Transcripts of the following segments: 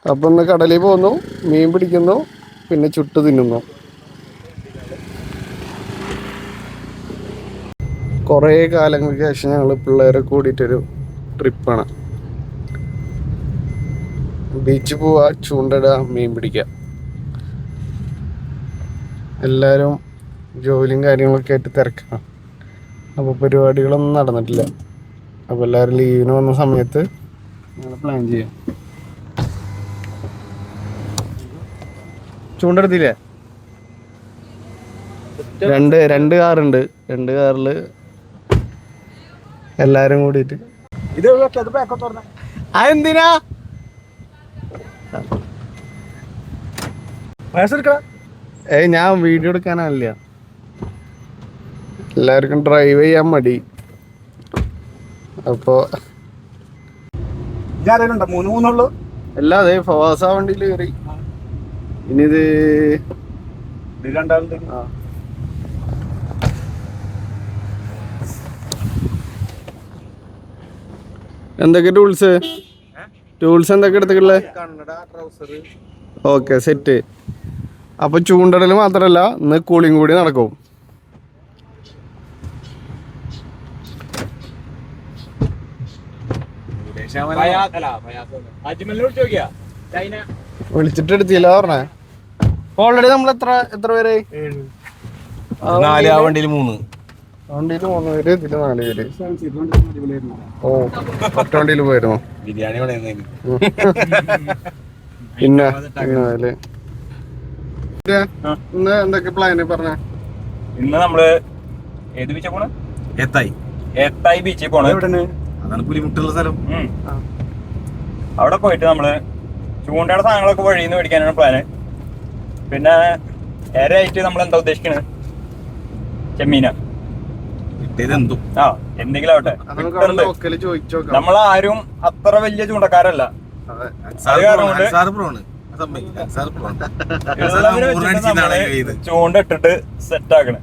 അപ്പം ഒന്ന് കടലിൽ പോന്നു, മീൻ പിടിക്കുന്നു, പിന്നെ ചുട്ട് തിന്നുന്നു. കുറേ കാലങ്ങൾക്ക് ശേഷം ഞങ്ങൾ പിള്ളേരെ കൂടിയിട്ടൊരു ട്രിപ്പാണ്. ബീച്ചിൽ പോവുക, ചൂണ്ടിടുക, മീൻ പിടിക്കുക. എല്ലാവരും ജോലിയും കാര്യങ്ങളൊക്കെ ആയിട്ട് തിരക്കണം. അപ്പോൾ പരിപാടികളൊന്നും നടന്നിട്ടില്ല. അപ്പോൾ എല്ലാവരും ലീവിന് വന്ന സമയത്ത് ഞങ്ങൾ പ്ലാൻ ചെയ്യാം. ചൂണ്ടെടുത്തില്ലേ? രണ്ട് കാറുണ്ട്. 2 കാറിൽ എല്ലാരും കൂടിയിട്ട്. അതെന്തിനാ? ഞാൻ വീഡിയോ എടുക്കാനല്ല. എല്ലാവർക്കും ഡ്രൈവ് ചെയ്യാൻ മടി. അപ്പൊ അല്ലാതെ ഫവാസ വണ്ടിയിൽ കയറി. ഇനിയിത് എന്തൊക്കെ ടൂൾസ് എന്തൊക്കെ എടുത്തിട്ടുള്ളേ? Okay, set. അപ്പൊ ചൂണ്ടടൽ മാത്രല്ല, ഇന്ന് കൂളിങ് കൂടി നടക്കും. വിളിച്ചിട്ട് എടുത്തില്ല പറഞ്ഞേ. ഓൾറെഡി നമ്മൾ എത്ര പേര്? 4, ആ വണ്ടിയിൽ 3. വണ്ടിയിൽ 3 പേര്, ഇതില് 4 പേര്. ഓ, ഒറ്റ വണ്ടിയിൽ പോയിരുന്നു. ബിരിയാണി പിന്നെ ഇന്ന് എന്തൊക്കെ പ്ലാന് പറഞ്ഞ? ഇന്ന് നമ്മള് ഏത് ബീച്ചാ പോണേ? ഏത്തായി ബീച്ചിൽ പോണേ. അതാണ് പുലിമുട്ടുള്ള സ്ഥലം. അവിടെ പോയിട്ട് നമ്മള് ചൂണ്ടയുടെ സാധനങ്ങളൊക്കെ വഴിയിൽ നിന്ന് മേടിക്കാനാണ് പ്ലാന്. പിന്നെ ഏറെയായിട്ട് നമ്മൾ എന്താ ഉദ്ദേശിക്കണത്? ചെമ്മീന എന്തെങ്കിലും ആവട്ടെ. നമ്മളാരും അത്ര വലിയ ചൂണ്ടക്കാരല്ല. ചൂണ്ട ഇട്ടിട്ട് സെറ്റ് ആക്കണേ.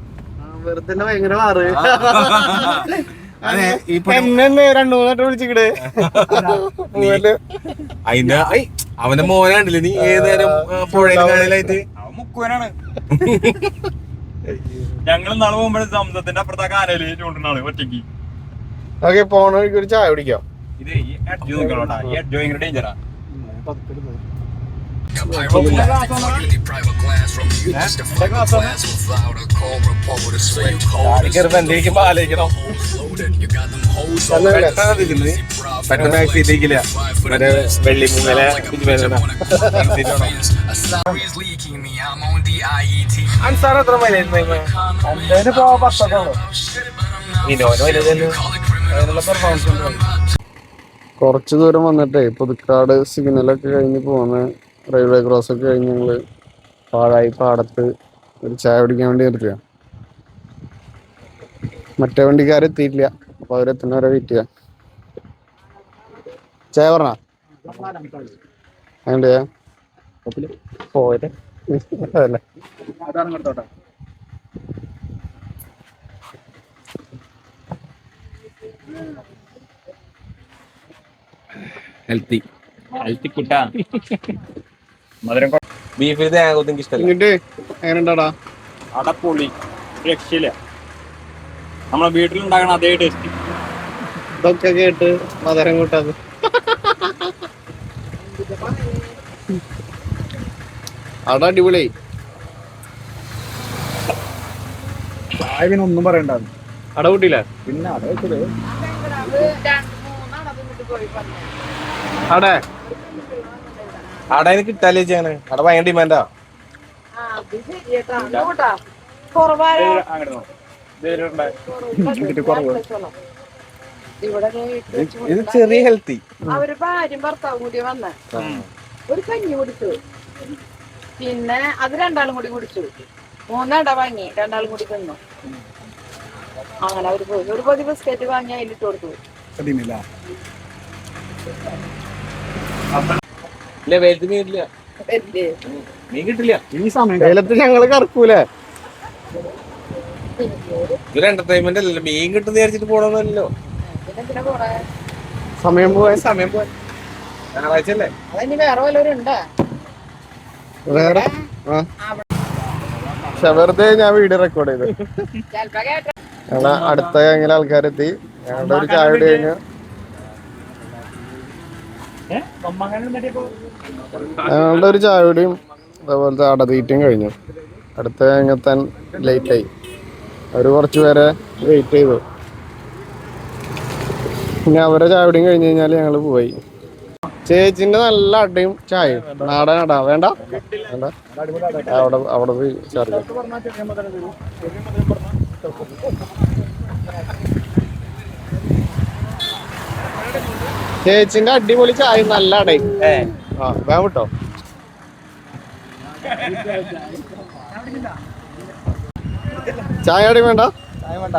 അവന്റെ മോനാണ്ടില്ലേ നീ ഏതായാലും പുഴയിലായിട്ട് മുക്കുവനാണ്. ഞങ്ങൾ നാളെ പോകുമ്പോഴേ സംസത്തിന്റെ അപ്പുറത്തെ കാനയില് ചൂണ്ടനാണ് ഒറ്റയ്ക്ക്. പോണ വഴിക്ക് ഒരു ചായ കുടിക്കാം. ഇത് ഈ അഡ്ജോ നിൽക്കണോട്ടാ. ഈ അഡ്ജോ ഭയങ്കര ഡേഞ്ചറാ. കുറച്ച് ദൂരം വന്നിട്ടേ പുതുക്കാട് സിഗ്നലൊക്കെ കഴിഞ്ഞ് പോകുന്ന റെയിൽവേ ക്രോസ് ഒക്കെ കഴിഞ്ഞ് ഞങ്ങള് പാഴായി പാടത്ത് ഒരു ചായ കുടിക്കാൻ വേണ്ടി നിർത്തിയ. മറ്റേ വണ്ടിക്കാരെത്തിയിട്ടില്ല. അപ്പൊ അവരെത്തുന്നവരെ വെയിറ്റ് ചെയ്യാം. ചായ പറഞ്ഞ അതിന്റെ പോയത് അതല്ലേ. ഹെൽത്തി കിട്ടാ. മധുരം ബീഫിൽ തേങ്ങ എനിക്ക് ഇഷ്ടമല്ല. എങ്ങനെയുണ്ടാടാ? അടപ്പൊളി, രക്ഷയില്ല. നമ്മളെ വീട്ടിലുണ്ടാകണ അതേ ടേസ്റ്റ്. ഇതൊക്കെ കേട്ട് മധുരം കൂട്ടാത്. അട അടിപൊളി. ഒന്നും പറയണ്ട. അട കൂട്ടിയില്ല? പിന്നെ അട വെച്ചത് അടേ അടയിൽ കിട്ടാലേ ചെയ്യാണ്. അട ഭയങ്കര ഡിമാൻഡാ. ഇത് ചെറിയ ഹെൽത്തി. അവര് ഭാര്യയും ഭർത്താവും കൂടി വന്ന ഒരു കഞ്ഞി കുടിച്ചു. പിന്നെ അത് 2 കൂടി കുടിച്ചു. 3 അട വാങ്ങി 2 കൂടി തിന്നു. അങ്ങനെ അവര് പോയി. ഒരു പൊതി ബിസ്ക്കറ്റ് വാങ്ങി അതിലിട്ട് കൊടുത്തു. മീൻ കിട്ടില്ല ഈ സമയത്ത്. ഞങ്ങള് കറക്കൂലേ? ഇതൊരു എന്റർടൈൻമെന്റ് അല്ലല്ലോ. മീൻ കിട്ടുന്ന വിചാരിച്ചിട്ട് പോണമെന്നല്ലോ. സമയം പോവാൻ ഞായറാഴ്ച അല്ലേ? അതിന് വേറെ വല്ലവരും ഉണ്ടോ? വേറെ പക്ഷെ വെറുതെ ഞാൻ വീഡിയോ റെക്കോർഡ് ചെയ്തു. ചെലപ്പോ കേട്ടോ. ഞങ്ങളെ അടുത്ത എങ്ങനെ ആൾക്കാരെത്തി. ഞങ്ങളുടെ ഒരു ചായ കുടി കഴിഞ്ഞു. ഞങ്ങളുടെ ഒരു ചായ കുടിയും അതേപോലത്തെ അടതീറ്റും കഴിഞ്ഞു. അടുത്ത എങ്ങെത്താൻ ലേറ്റായി. അവർ കുറച്ച് പേരെ വെയിറ്റ് ചെയ്തു. പിന്നെ അവരെ ചായ കുടിയും കഴിഞ്ഞ് കഴിഞ്ഞാൽ ഞങ്ങൾ പോയി. ചേച്ചിന്റെ നല്ല അടയും ചായയും നാടൻ അട വേണ്ട വേണ്ട അവിടെ പോയി ചേർക്കാം. ചേച്ചിന്റെ അടിപൊളി ചായ നല്ല അടയും. ആ വേഗം വിട്ടോ. ചായ അടി വേണ്ട വേണ്ട.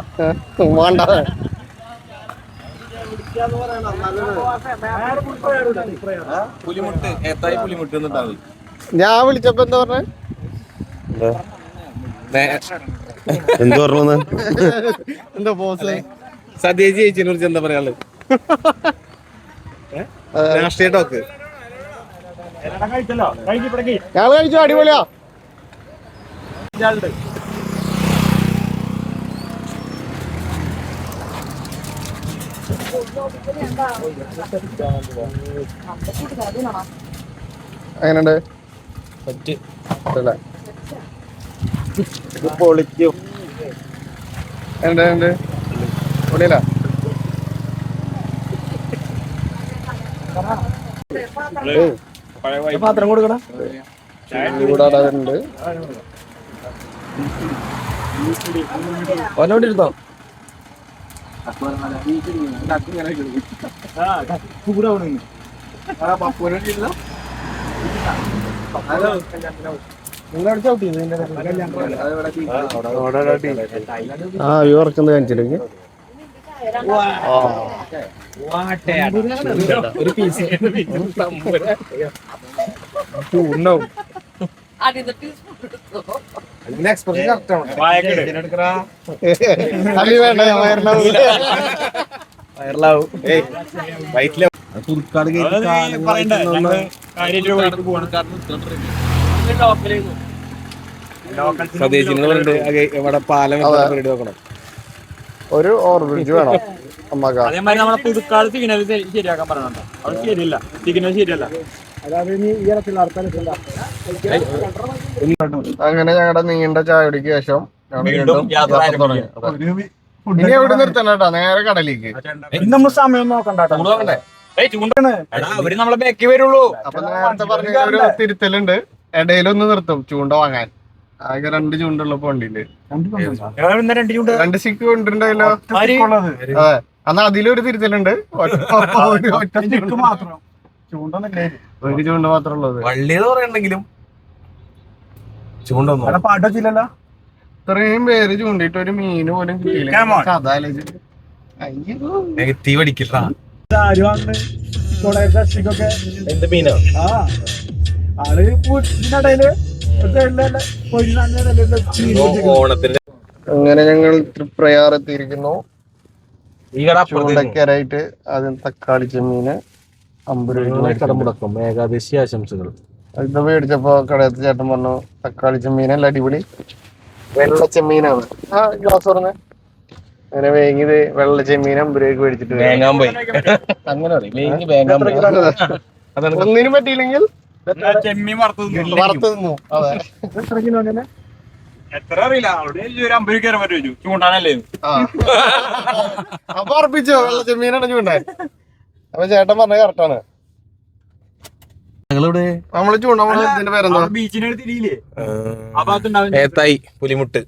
പുലിമുട്ട് ഏത്തായി പുലിമുട്ട് എന്നിട്ടാണ് ഞാൻ വിളിച്ചപ്പോ എന്താ പറഞ്ഞേ? എന്ത് പറഞ്ഞു? എന്താ ബോസ് സദ്യ ചേച്ചിനെ കുറിച്ച് എന്താ പറയാനുള്ളത്? രാഷ്ട്രീയ ടോക്ക് ഞങ്ങൾ കഴിച്ചു. അടിപൊളിയാ. എങ്ങനെയുണ്ട്? പൊളിക്കും. എങ്ങനെയുണ്ട്? പൊളിയല്ല. പാത്രം കൊടുക്കണം. ചൂടാടാറുണ്ട്. ഒന്നോട്ടിരുത്തോ? ആ ഇവർക്കെന്ത് കാണിച്ചില്ലെങ്കിൽ ഒരു പീസ് ഉണ്ടാവും. എക്സ്പ്രഷൻ കറക്റ്റ് ആണ്. വയറിലാവും. വയറ്റിലാവും. തുർക്കാട് ഇവിടെ പാലം പരിപാടി നോക്കണം. ഒരു ഓവർബ്രിഡ്ജ് വേണം അമ്മക്ക്. അതേമാതിരി നമ്മളെ പുതുക്കാട് സിഗ്നൽ ശരിയാക്കാൻ പറഞ്ഞോ. അത് ശരിയല്ല, സിഗ്നൽ ശരിയല്ല. അങ്ങനെ ഞങ്ങളുടെ നീണ്ട ചായടിക്ക് ശേഷം വീണ്ടും യാത്ര തുടങ്ങി. ഇനി എവിടെ നിർത്തണം കേട്ടോ, നേരെ കടലിലേക്ക്. നമ്മൾ സമയം നോക്കണ്ടേ? അവര് നമ്മളെ ബാക്കി വരുള്ളൂ. അപ്പൊ നേരത്തെ പറഞ്ഞ ഒരു തിരുത്തലുണ്ട്. ഇടയിലൊന്ന് നിർത്തും ചൂണ്ട വാങ്ങാൻ. ആകെ 2 ചൂണ്ടുള്ളപ്പോ വണ്ടിയില് 2 സിക്ക് കൊണ്ടിട്ടുണ്ടല്ലോ. അതെ, എന്നാ അതിലൊരു തിരുത്തലുണ്ട്. ഒരു ചൂണ്ട മാത്രം ഉള്ളത്. വള്ളിന്ന് പറയണ്ടെങ്കിലും ചൂണ്ടൊന്നും പാട്ടില്ലല്ലോ. ഇത്രയും പേര് ചൂണ്ടിട്ട് ഒരു മീന് പോലും കിട്ടിയില്ല. നെഗറ്റീവ് അടിക്കില്ല. എന്ത് മീനോ? ഓണത്തിന്റെ അങ്ങനെ ഞങ്ങൾ തൃപ്രയാറെത്തിയിരിക്കുന്നു. ചൂണ്ടക്കരായിട്ട് ആദ്യം തക്കാളി ചെമ്മീന് 50 രൂപ കടമുടക്കം. ഏകാദശി ആശംസകൾ. ഇത് മേടിച്ചപ്പോ കടയത്ത് ചേട്ടൻ പറഞ്ഞു തക്കാളി ചെമ്മീനല്ല അടിപൊളി വെള്ള ചെമ്മീനാണ്. ആ ഗ്ലാസ് പറഞ്ഞ അങ്ങനെ വേങ്ങിയത് വെള്ള ചെമ്മീൻ 50 രൂപയ്ക്ക് മേടിച്ചിട്ട് വേങ്ങാൻ പോയി. അങ്ങനെ അതാണ് ഒന്നിനും പറ്റിയില്ലെങ്കിൽ ചെമ്മീൻ വറുത്തു തിന്നു. അതെ, എത്ര അറിയില്ല. അവിടെ 50 രൂപ കയറാൻ പറ്റുമോ? ചൂണ്ടാനല്ലേ? അപ്പൊ ഉറപ്പിച്ചോ വെള്ള ചെമ്മീനാണ് ചൂണ്ടാൻ. അപ്പൊ ചേട്ടൻ പറഞ്ഞത് കറക്റ്റാണ്. നമ്മള് ചൂണ്ട ഇതിന്റെ പേരെന്താ? ബീച്ചിനെ തിരിയില്ലേ? ഏത്തായി പുലിമുട്ട്.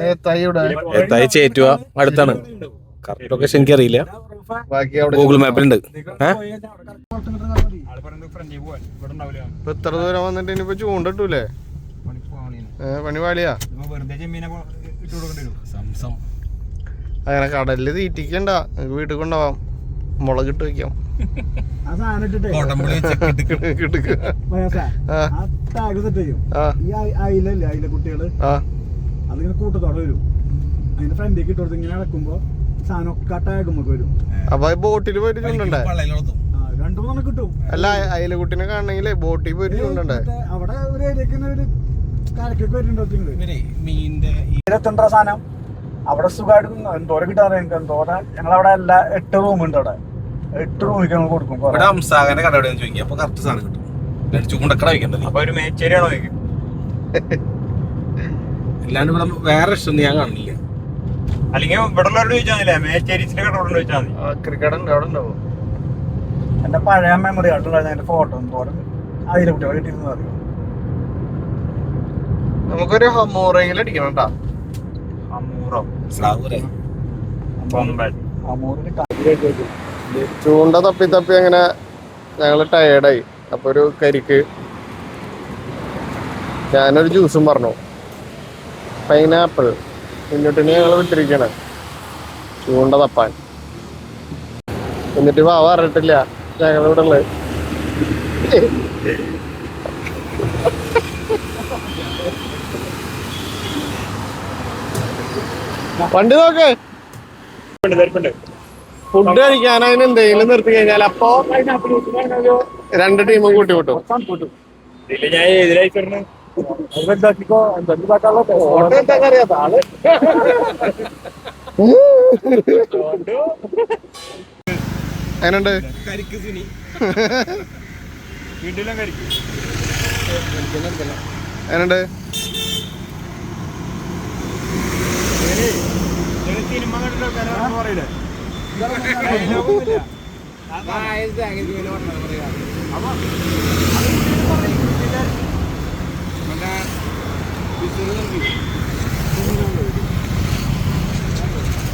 ഏത്തായി ഇവിടെ, ഏത്തായി ചേറ്റുവ അടുത്താണ്. കറക്റ്റ് ലൊക്കേഷൻ എനിക്ക് അറിയില്ല. ബാക്കി അവിടെ ഗൂഗിൾ മാപ്പിലുണ്ട്. ഇപ്പൊ ഇത്ര ദൂരം വന്നിട്ട് ഇനിയിപ്പോ ചൂണ്ടിട്ടൂലേ? പണി പാളിയാ. അങ്ങനെ കടലില് തീറ്റിക്കണ്ട, നിങ്ങക്ക് വീട്ടിൽ കൊണ്ടുപോവാം. മുളകിട്ട് വെക്കാം. അപ്പൊ ബോട്ടിൽ പോയിട്ട് ചൂണ്ടണ്ടേ? 2-3 കിട്ടും. അല്ല അയലക്കുട്ടിനെ കാണണമെങ്കിലേ ബോട്ടിൽ പോയിട്ട് ചൂണ്ടണ്ടേ? അവിടെ ഒരു ഏരിയക്ക് ഒരു കാലക്കൊക്കെ വരുന്നുണ്ടോ മീനിന്റെ എത്തേണ്ട സാധനം അവിടെ സുഖമായിട്ട് എന്തോരം കിട്ടാറ് എനിക്ക് എന്തോരം. ഞങ്ങളവിടെ എല്ലാ 8 റൂമുണ്ട്. അവിടെ 8 റൂമിൽ ഞങ്ങൾ കൊടുക്കും. ഇവിടെ അംസാഖാന്റെ കട എവിടെയാന്ന് ചോദിക്കും. അപ്പൊ കറക്റ്റ് സാധനം കിട്ടും. ചൂണ്ടക്കട വയ്ക്കണ്ടല്ലോ. അപ്പൊ ഒരു മേച്ചേരിയാണോ ചോദിക്കും. അല്ലാണ്ട് ഇവിടെ വേറെ ഇഷ്ടം ഞാൻ കാണില്ല. അല്ലെങ്കിൽ ഇവിടെ ഉള്ളവരോട് ചോദിച്ചാൽ മതില്ലേ, മേച്ചേരിച്ചിന്റെ കട കൊണ്ട് ചോദിച്ചാൽ മതി. ക്രിക്കറ്റ് ഉണ്ട് അവിടെ ഉണ്ടാവും. എന്റെ പഴയ മെമ്മറി ആയിട്ടുണ്ടായിരുന്നു. അതിന്റെ ഫോട്ടോ എന്തോരം അതിലെ കുട്ടികളെ കിട്ടിയിരുന്നു അറിയോ. നമുക്കൊരു ഹമോറയിൽ അടിക്കണം കേട്ടാ. അമൂറോ സാവൂരെ ബോംബെ. അമൂറിന് കരിയായിട്ട് വെക്കും. ചൂണ്ട തപ്പി തപ്പി അങ്ങനെ ഞങ്ങള് ടയേർഡായി. അപ്പൊ ഒരു കരിക്ക് ഞാനൊരു ജ്യൂസും പറഞ്ഞു, പൈനാപ്പിൾ. മുന്നോട്ടിന് ഞങ്ങള് വിട്ടിരിക്കണേ ചൂണ്ട തപ്പാൻ. എന്നിട്ട് വാവ അറിയിട്ടില്ല ഞങ്ങളിവിടെ ഉള്ളത്. വണ്ടി നോക്ക്. ഫുഡ് കഴിക്കാൻ അതിന് എന്തെങ്കിലും നിർത്തി കഴിഞ്ഞാൽ അപ്പൊ 2 ടീമും കൂട്ടി വിട്ടും. ഇതില് ഞാൻ എതിരായി പറഞ്ഞു. എന്താക്കിക്കോ എന്താക്കാനുള്ള അതിനുണ്ട് കരിക്ക് സിനി വീട്ടിലും കഴിക്കും. അതിനുണ്ട്. സിനിമ കണ്ടിട്ട് പറയില്ലേ.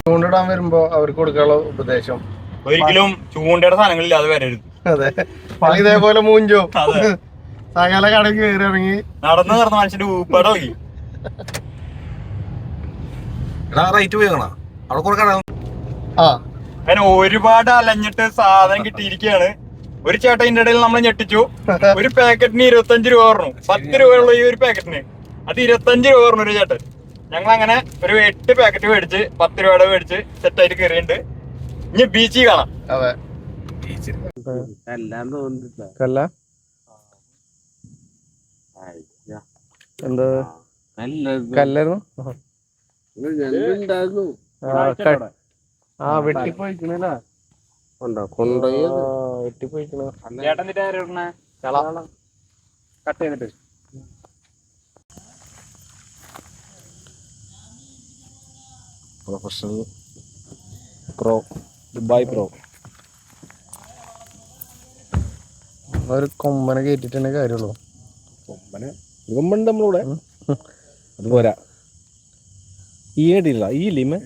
ചൂണ്ടിടാൻ വരുമ്പോ അവർക്ക് കൊടുക്കാനുള്ള ഉപദേശം, ഒരിക്കലും ചൂണ്ടയുടെ സാധനങ്ങളില്ലാതെ വരരുത്. അതെ ഇതേപോലെ മൂഞ്ചോ സകല കടയിൽ കയറി ഇറങ്ങി നടന്ന് മനുഷ്യന്റെ ഊപ്പാട് ഇളകി. റൈറ്റ് പോയി കാണാം. അവിടെ കുറെ കട. ആ അതിന് ഒരുപാട് അലഞ്ഞിട്ട് സാധനം കിട്ടിയിരിക്കുകയാണ്. ഒരു ചേട്ടൻ ഇതിന്റെ ഇടയിൽ നമ്മൾ ഞെട്ടിച്ചു. ഒരു പാക്കറ്റിന് 25 രൂപ പറഞ്ഞു. 10 രൂപയുള്ള ഈ ഒരു പാക്കറ്റിന് അത് 25 രൂപ പറഞ്ഞു ഒരു ചേട്ടൻ. ഞങ്ങൾ അങ്ങനെ ഒരു 8 പാക്കറ്റ് മേടിച്ച് 10 രൂപയുടെ മേടിച്ച് സെറ്റായിട്ട് കയറിയിട്ടുണ്ട്. ഇനി ബീച്ചിൽ കാണാം. അതെ കല്ല എന്താ കല്ലായിരുന്നു. ആ വെട്ടിപ്പോയിക്കണ വെട്ടിപ്പോയിക്കണ ചേട്ടൻ കട്ട് ചെയ്തിട്ട് പ്രൊഫഷണൽ പ്രോ ദുബായ് പ്രോ. ഒരു കൊമ്പനെ കയറ്റിട്ടേ കാര്യമുള്ളൂ. കൊമ്പനുണ്ട് നമ്മളിവിടെ. അത് പോരാ. ഈ അടിയില്ല ഈ ഇല്ലേ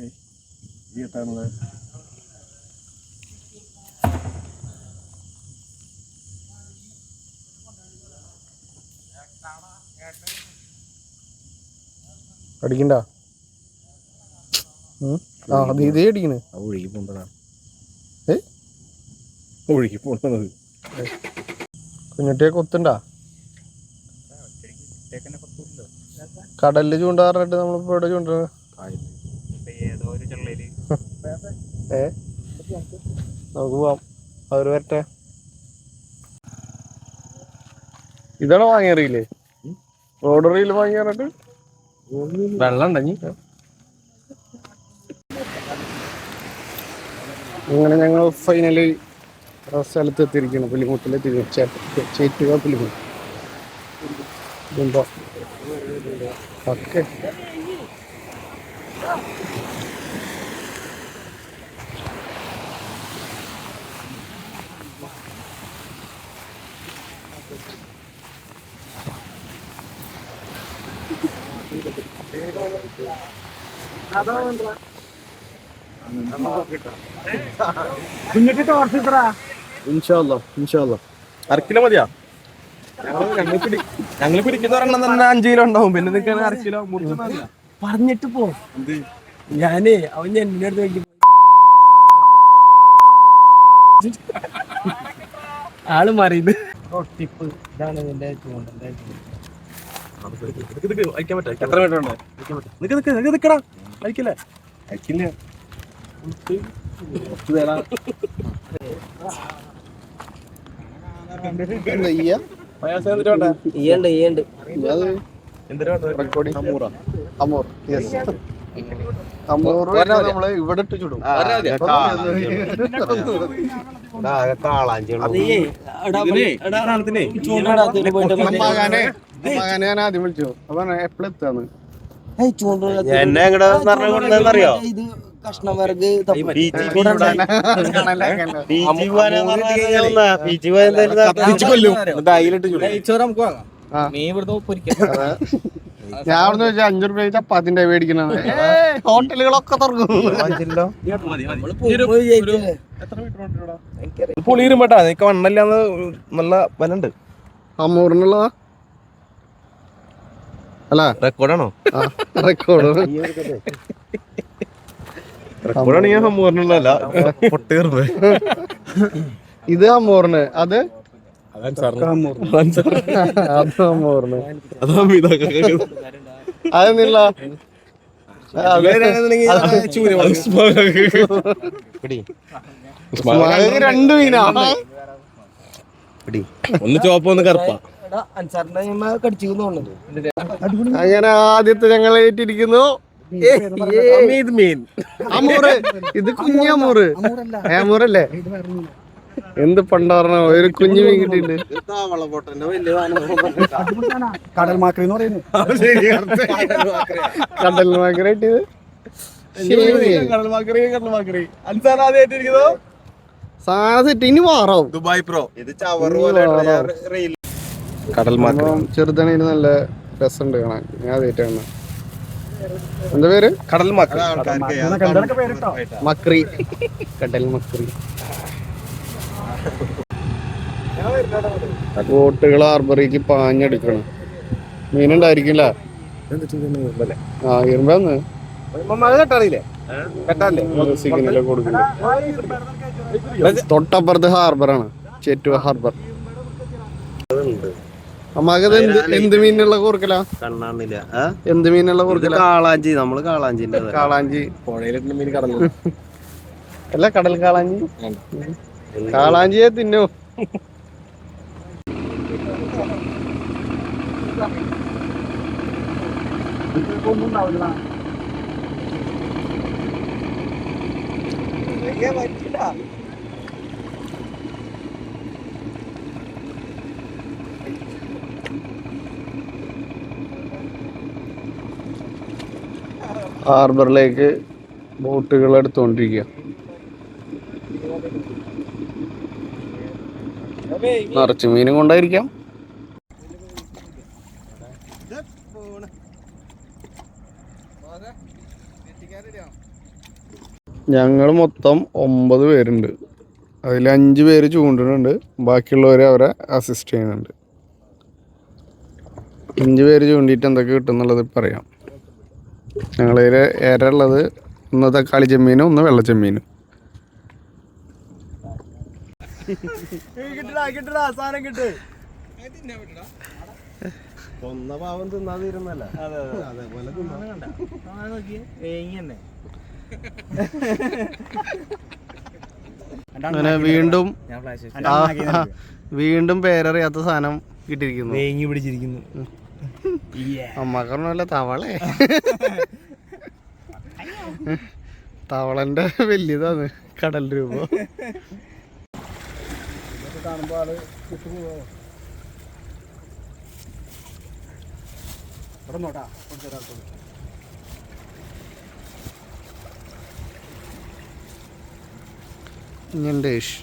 അടിക്കണ്ട. ആ ഇതേ അടിക്കണ്. ഒഴുകി പോണ്ടതാണ്. ഒഴുകി പോണ്ടത് കുഞ്ഞിട്ടിയെ കൊത്തുണ്ടാ. കടലില് ചൂണ്ടാറിട്ട് നമ്മളിപ്പോ ഇവിടെ ചൂണ്ടത്. നമുക്ക് പോവാം. അവര് വരട്ടെ. ഇതാണോ വാങ്ങിയറിയില്ലേ? റോഡ് റീൽ വാങ്ങി പറഞ്ഞിട്ട് വെള്ളം ഉണ്ടെങ്കി അങ്ങനെ ഞങ്ങൾ ഫൈനലി സ്ഥലത്ത് എത്തിയിരിക്കുന്നു. പുലിമുട്ടിലെത്തി. ചേറ്റുക പുലിമുട്ട്. ഓക്കെ അരക്കിലോ മതിയാ? ഞങ്ങള് പിടിക്കുന്ന ഒരെണ്ണം തന്നെ 5 കിലോ ഉണ്ടാവും. പിന്നെ നിൽക്കാൻ 1/2 കിലോ പറഞ്ഞിട്ട് പോ. ഞാനേ അവൻ എന്റെ അടുത്ത് ആള് മറിയുന്നത്. ടിപ്പ് ഇതാണ് ഇതിന്റെ ചൂണ്ടന്റെ. അയക്കാൻ പറ്റാ? എത്ര മീറ്റർ ഉണ്ട്? നിക്കടാ. അയക്കില്ലേ? അയക്കില്ല. എന്താ ചെയ്യാ അമൂർ യെസ് അമൂർ നമ്മള് ഇവിടെ ഇട്ട് ചുടും മകനെ ഞാൻ ആദ്യം വിളിച്ചു അപ്പൊ എപ്പോഴെത്താന്ന് എന്നെ എങ്ങടെന്നറിയോ ഞാൻ അവിടെ നിന്ന് വെച്ചാൽ 5 രൂപ ചപ്പാത്തിന്റെ മേടിക്കണത് ഹോട്ടലുകളൊക്കെ തുറക്കും പുളിയിരും പെട്ടാ നിനക്ക് മണ്ണല്ലാന്ന് നല്ല വലുണ്ട് അമൂറിനുള്ളതാ അല്ല റെക്കോർഡാണോ റെക്കോർഡ് റെക്കോർഡാണെങ്കിൽ അമ്മൂറിനുള്ളതല്ല പൊട്ടേറുമ്പോ ഇത് അമൂറിന് അത് അമൂറിന് അതെന്നില്ല രണ്ട് മീനാ ഒന്ന് ചോപ്പ് ഒന്ന് കറുപ്പാ അങ്ങനെ ആദ്യത്തെ ഞങ്ങൾ ഏറ്റിരിക്കുന്നു അമൂറ് ഇത് കുഞ്ഞി അമൂറ് അമൂറല്ലേ എന്ത് പണ്ടാറണ ഒരു കുഞ്ഞു മീൻ കിട്ടിയിട്ടുണ്ട് കടൽ മാക്രി എന്ന് പറയുന്നത് കടൽ മാക്രി കിട്ടിയത് സാധനം സെറ്റ് ഇനി മാറാവും ദുബായ് പ്രോ ഇത് കടൽ മാക്രം ചെറുതാണെങ്കിൽ നല്ല രസമുണ്ട് കാണാൻ ഞാൻ ആദ്യമായിട്ടാണ് എന്താ പേര് കടൽ മാക്രി മക്രി കടൽ മക്രി ബോട്ടുകൾ ഹാർബറിക്ക് പാഞ്ഞെടുക്കണം മീനുണ്ടായിരിക്കില്ല ആ ഇരുമ്പന്ന് സിഗ്നൽ കൊടുക്കണം തൊട്ടപ്പുറത്ത് ഹാർബറാണ് ചേറ്റുവ ഹാർബർ അമ്മക്കത് എന്ത് മീനുള്ള കൂർക്കല കണ്ണാന്നില്ല എന്ത് മീനുള്ള കൂർക്കല കാളാഞ്ചി നമ്മള് കാളാഞ്ചിന്റെ കാളാഞ്ചി പുഴയിലിട്ട് മീൻ കടന്നു അല്ല കടൽ കാളാഞ്ചി കാളാഞ്ചിയെ തിന്നോ ഹാർബറിലേക്ക് ബോട്ടുകൾ എടുത്തുകൊണ്ടിരിക്കുക നിറച്ച് മീനും കൊണ്ടായിരിക്കാം ഞങ്ങൾ മൊത്തം 9 പേരുണ്ട് അതിൽ 5 പേര് ചൂണ്ടുന്നുണ്ട് ബാക്കിയുള്ളവർ അവരെ അസിസ്റ്റ് ചെയ്യുന്നുണ്ട് 5 പേര് ചൂണ്ടിയിട്ട് എന്തൊക്കെ കിട്ടുന്നുള്ളത് പറയാം ഞങ്ങളതിൽ ഏറെ ഉള്ളത് ഒന്ന് തക്കാളി ചെമ്മീനും ഒന്ന് വെള്ളച്ചെമ്മീനും പാവം തിന്നാതിരുന്നല്ല അതേപോലെ അങ്ങനെ വീണ്ടും പേരറിയാത്ത സാധനം കിട്ടിയിരിക്കുന്നു വേങ്ങി പിടിച്ചിരിക്കുന്നു അമ്മക്കറിഞ്ഞല്ല തവളെ തവളന്റെ വലിയതാണ് കടൽ രൂപം കാണുമ്പോ ആള് കിട്ടുപോവോ ഇവിടെ നോട്ടാ കുറച്ചൊരാൾക്ക് ഞണ്ടേഷ്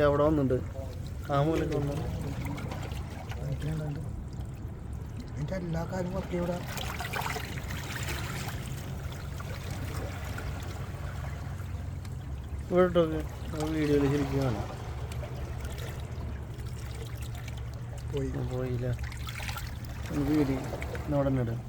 അവിടെ വന്നിട്ടുണ്ട് ആ മൂലക്ക് വന്നു എന്റെ എല്ലാ കാര്യം വർക്ക് ഇവിടെ ഇവിടൊക്കെ വീഡിയോയിൽ ശരിക്കും കാണാം പോയില്ല നമുക്ക് വീതി അവിടെ തന്നെ ഇടാം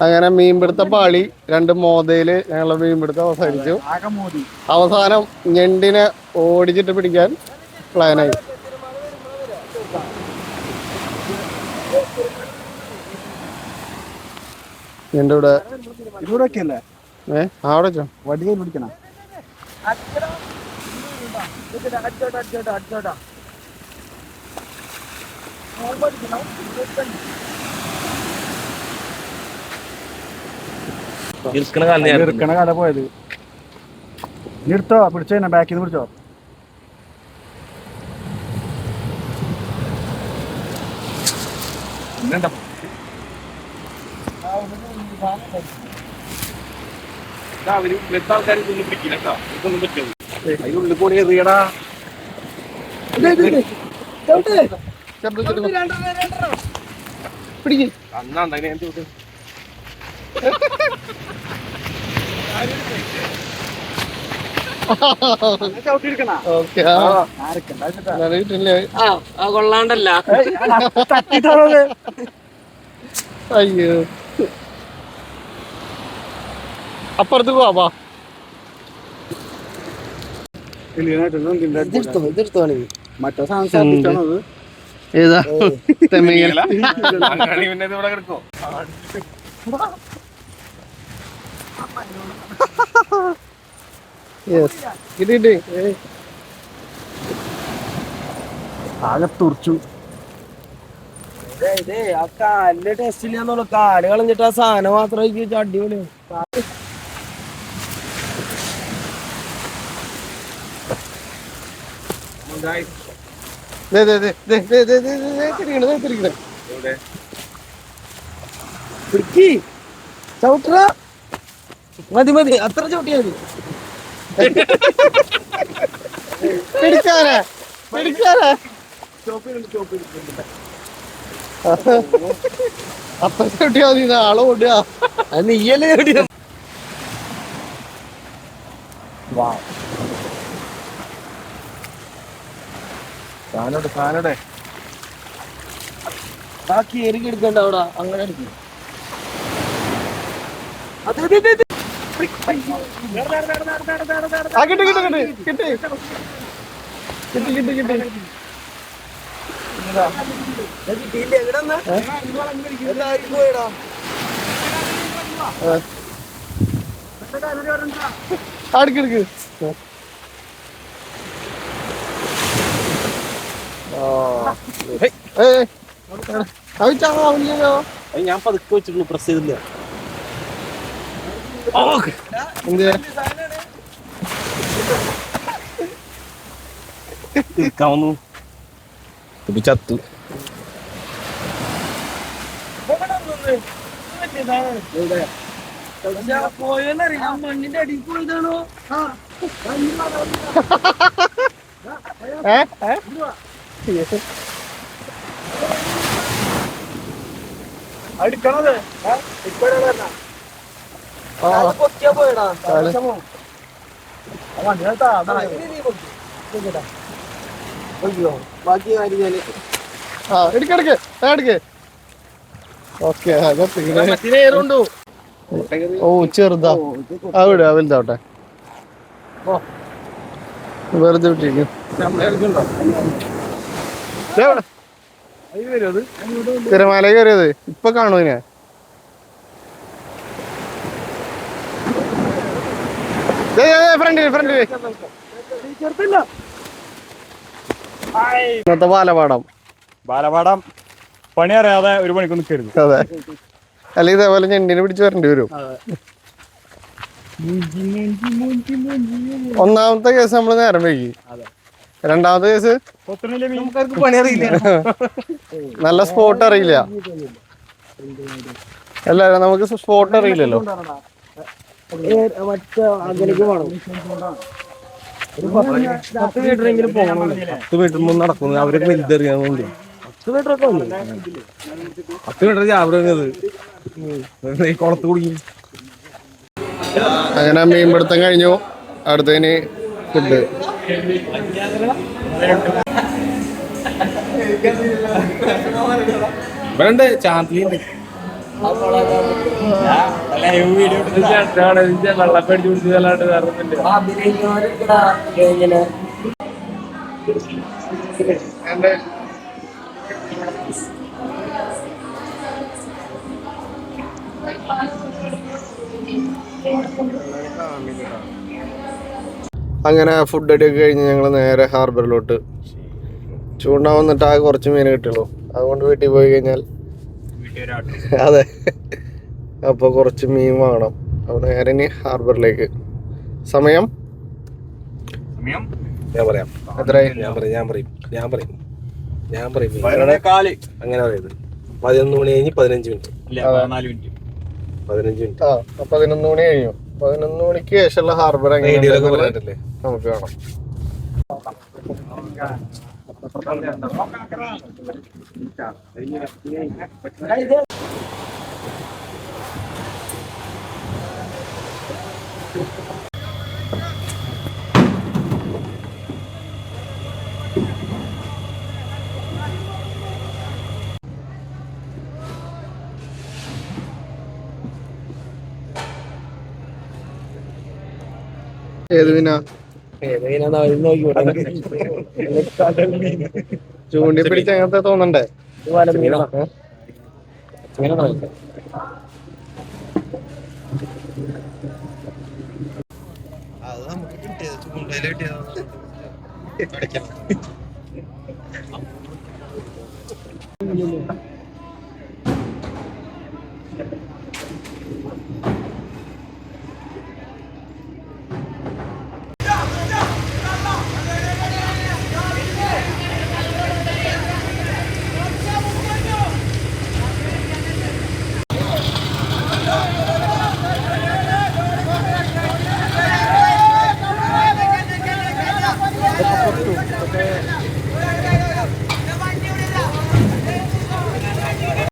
അങ്ങനെ മീൻപിടുത്ത പാളി 2 മോതയില് ഞങ്ങളെ മീൻപിടുത്തം അവസാനിച്ചു. അവസാനം ഞണ്ടിനെ ഓടിച്ചിട്ട് പിടിക്കാൻ പ്ലാനായി. ഞണ്ട് ഇവിടെ അവിടെ വെച്ചോ. വടി പിടിക്കണം. ഇറുക്കണ കാല പോയത്. നിർത്തോ, പിടിച്ചോ, ബാക്കിൽ നിന്ന് പിടിച്ചോ. അതിനുള്ളിൽ കൂടി എറിയടാ. പിടിക്ക്. ഓക്കെ. കൊള്ളാണ്ടല്ല. അയ്യോ, അപ്പുറത്ത് പോവാ. മറ്റേ സാധനം ഏതാ തെമ്മിങ്ങ? കിട്ടി. ആകെ തുറച്ചു. ആ കാലിന്റെ ടെസ്റ്റ് ഇല്ലാന്നുള്ള കാല് കളഞ്ഞിട്ട് ആ സാധനം മാത്രം അടിപൊളി. ചവിട്ട മതി മതി, അത്ര ചവിട്ടിയാ മതി. പിടിക്കാനാ അത്ര ചവിട്ടിയാ മതി. ആളെ ഓടുക. അത് നീയല്ലേ ചവിട്ടിയ. സാധനോടെ ആ കീറി എടുക്കണ്ട അവിടെ, അങ്ങനെ എടുക്കും. അടുക്കെടുക്ക്. ഞാൻ പതുക്കെ വെച്ചിട്ടുള്ളൂ, പ്രസ് ചെയ്തില്ല. തീർക്കാവുന്നു. ചത്തു. പോയെന്നറിയാം, മണ്ണിന്റെ അടിയിൽ പോയതാണോ? അടിക്കണത് പൊക്കിയാ പോയടാ. ബാക്കി കാര്യം എടുക്കെ. ഓക്കെ. ഓ ചെറുതാ. അവിടെ വലുതാവട്ടെ. വെറുതെ വിട്ടിരിക്കും. തിരമാല കയറിയത് ഇപ്പൊ കാണൂ. ഞാൻ ഫ്രണ്ട് ഇന്നത്തെ ബാലപാടം പണി അറിയാതെ ഒരു പണിക്ക് നിൽക്കരുത്. അതെ, അല്ല ഇതേപോലെ ഞണ്ടിനെ പിടിച്ച് വരേണ്ടി വരും. ഒന്നാമത്തെ കേസ് നമ്മള് നേരം വൈകി. രണ്ടാമത്തെ കേസ് പണി അറിയില്ല. നല്ല സ്പോട്ട് അറിയില്ല. അല്ല നമുക്ക് സ്പോട്ട് അറിയില്ലല്ലോ. മറ്റേ അകലേക്ക് വേണം. 10 മീറ്ററെങ്കിലും പോകണം. 10 മീറ്റർ മുന്നേ നടക്കുന്നു. അവരൊക്കെ വലുതെറിയാൻ വേണ്ടി 10 മീറ്റർ ഒക്കെ 10 മീറ്റർ ചാവറത് കുളത്ത് കുടുങ്ങി. അങ്ങനെ മീൻപിടുത്തം കഴിഞ്ഞു. അടുത്തതിന് ഫുഡ്. വേണ്ട ചാന്തിലുണ്ട്. വെള്ളപ്പടിച്ചു കുടിച്ചതല്ലാണ്ട് വേറെ അങ്ങനെ ഫുഡ് അടിയൊക്കെ കഴിഞ്ഞ് ഞങ്ങൾ നേരെ ഹാർബറിലോട്ട്. ചൂണ്ട വന്നിട്ട് ആകെ കുറച്ച് മീൻ കിട്ടുള്ളൂ. അതുകൊണ്ട് വീട്ടിൽ പോയി കഴിഞ്ഞാൽ അതെ അപ്പോൾ കുറച്ച് മീൻ വാങ്ങണം. അപ്പോൾ നേരെ ഇനി ഹാർബറിലേക്ക്. സമയം ഞാൻ പറയാം. എത്രയായി? ഞാൻ പറയും അങ്ങനെ പറയുന്നത് 11 മണി കഴിഞ്ഞ് 15 മിനിറ്റ്. 15 മിനിറ്റ്. 11 മണി കഴിഞ്ഞു. 11 മണിക്ക് ശേഷമുള്ള ഹാർബർ എങ്ങനെയുണ്ടെന്ന് നമുക്ക് കാണാം. ഏത് മീനാ? ചൂണ്ടി പിടിച്ച് അങ്ങനത്തെ തോന്നണ്ടേ?